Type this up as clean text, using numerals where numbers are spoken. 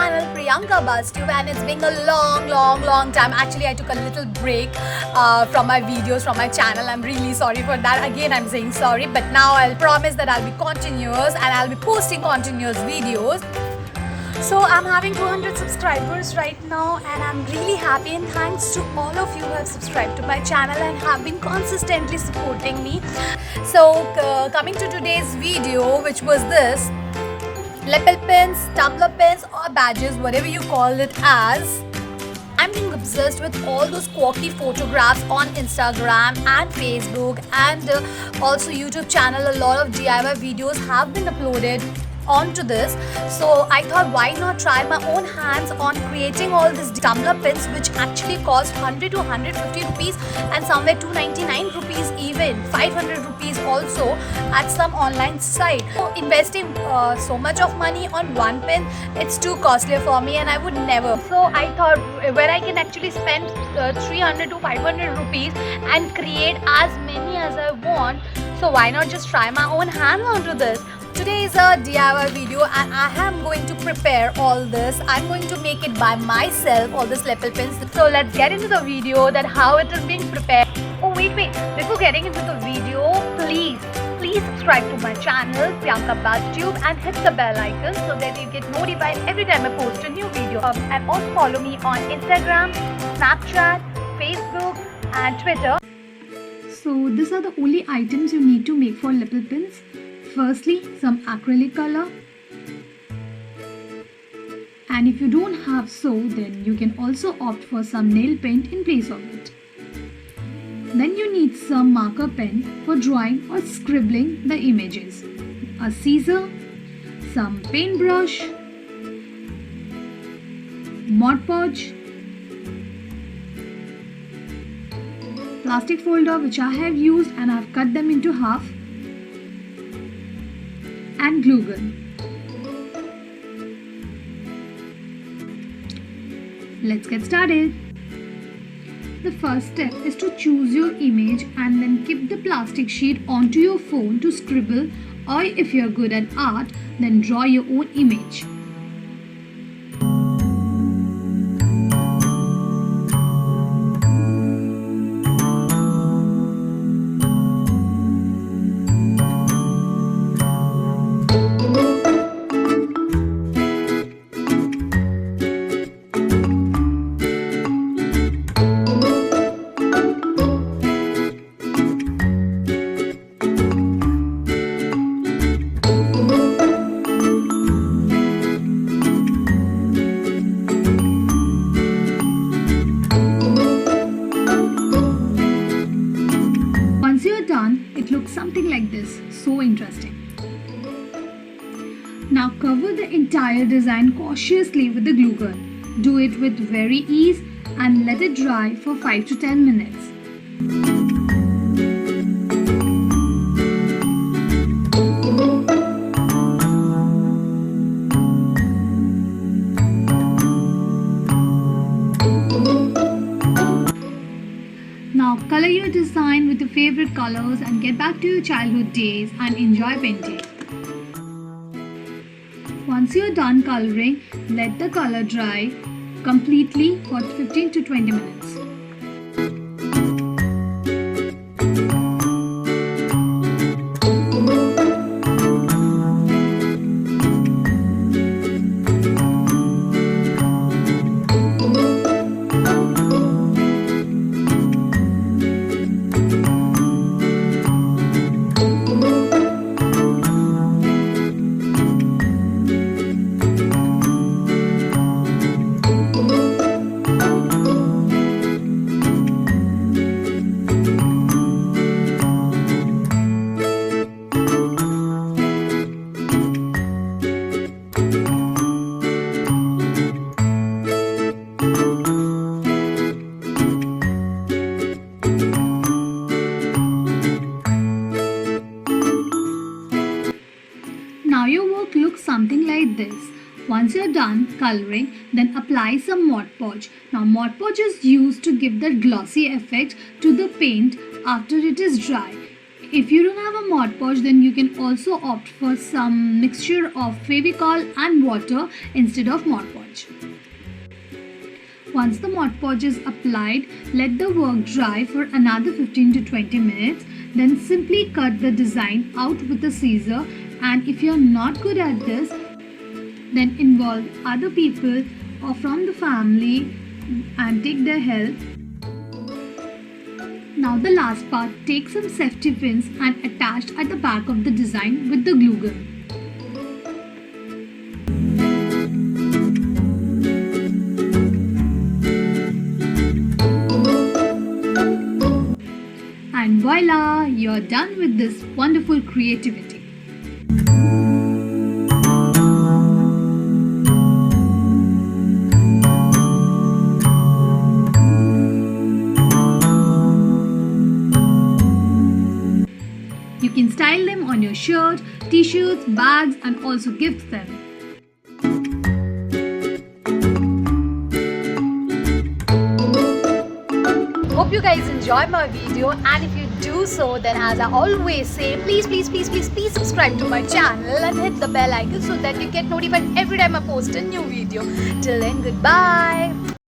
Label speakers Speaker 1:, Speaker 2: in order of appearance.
Speaker 1: channel Priyanka BuzzTube, and it's been a long time. Actually, I took a little break from my videos, from my channel. I'm really sorry for that. Again, I'm saying sorry, but now I'll promise that I'll be continuous and I'll be posting continuous videos. So I'm having 200 subscribers right now, and I'm really happy, and thanks to all of you who have subscribed to my channel and have been consistently supporting me. So coming to today's video, which was this lapel pins, tumbler pins or badges, whatever you call it as. I'm being obsessed with all those quirky photographs on Instagram and Facebook, and also YouTube channel. A lot of DIY videos have been uploaded onto this, so I thought, why not try my own hands on creating all these tumbler pins, which actually cost 100 to 150 rupees, and somewhere 299 rupees, even 500 rupees also at some online site. So investing so much of money on one pin, it's too costly for me, and I would never. So I thought, where I can actually spend 300 to 500 rupees and create as many as I want, so why not just try my own hands onto this. Today is a DIY video, and I am going to prepare all this. I'm going to make it by myself, all these lapel pins. So let's get into the video, that how it is being prepared. Oh wait, before getting into the video, please subscribe to my channel Priyanka BuzzTube and hit the bell icon so that you get notified every time I post a new video. And also follow me on Instagram, Snapchat, Facebook and Twitter.
Speaker 2: So these are the only items you need to make for lapel pins. Firstly, some acrylic color, and if you don't have so, then you can also opt for some nail paint in place of it. Then you need some marker pen for drawing or scribbling the images, a scissor, some paintbrush, Mod Podge, plastic folder which I have used and I have cut them into half, and glue gun. Let's get started. The first step is to choose your image and then keep the plastic sheet onto your phone to scribble, or if you're good at art, then draw your own image. Once you're done, it looks something like this. So interesting. Now cover the entire design cautiously with the glue gun. Do it with very ease and let it dry for 5 to 10 minutes. Now color your design with your favorite colors and get back to your childhood days and enjoy painting. Once you're done coloring, let the color dry completely for 15 to 20 minutes. Now your work looks something like this. Once you're done coloring, then apply some Mod Podge. Now Mod Podge is used to give that glossy effect to the paint after it is dry. If you don't have a Mod Podge, then you can also opt for some mixture of Fevicol and water instead of Mod Podge. Once the Mod Podge is applied, let the work dry for another 15 to 20 minutes. Then simply cut the design out with a scissor, and if you are not good at this, then involve other people or from the family and take their help. Now the last part, take some safety pins and attach at the back of the design with the glue gun. And voila, you're done with this wonderful creativity. You can style them on your shirt, t-shirts, bags, and also gift them.
Speaker 1: Hope you guys enjoy my video, and if you do so, then as I always say, please subscribe to my channel and hit the bell icon so that you get notified every time I post a new video. Till then, goodbye.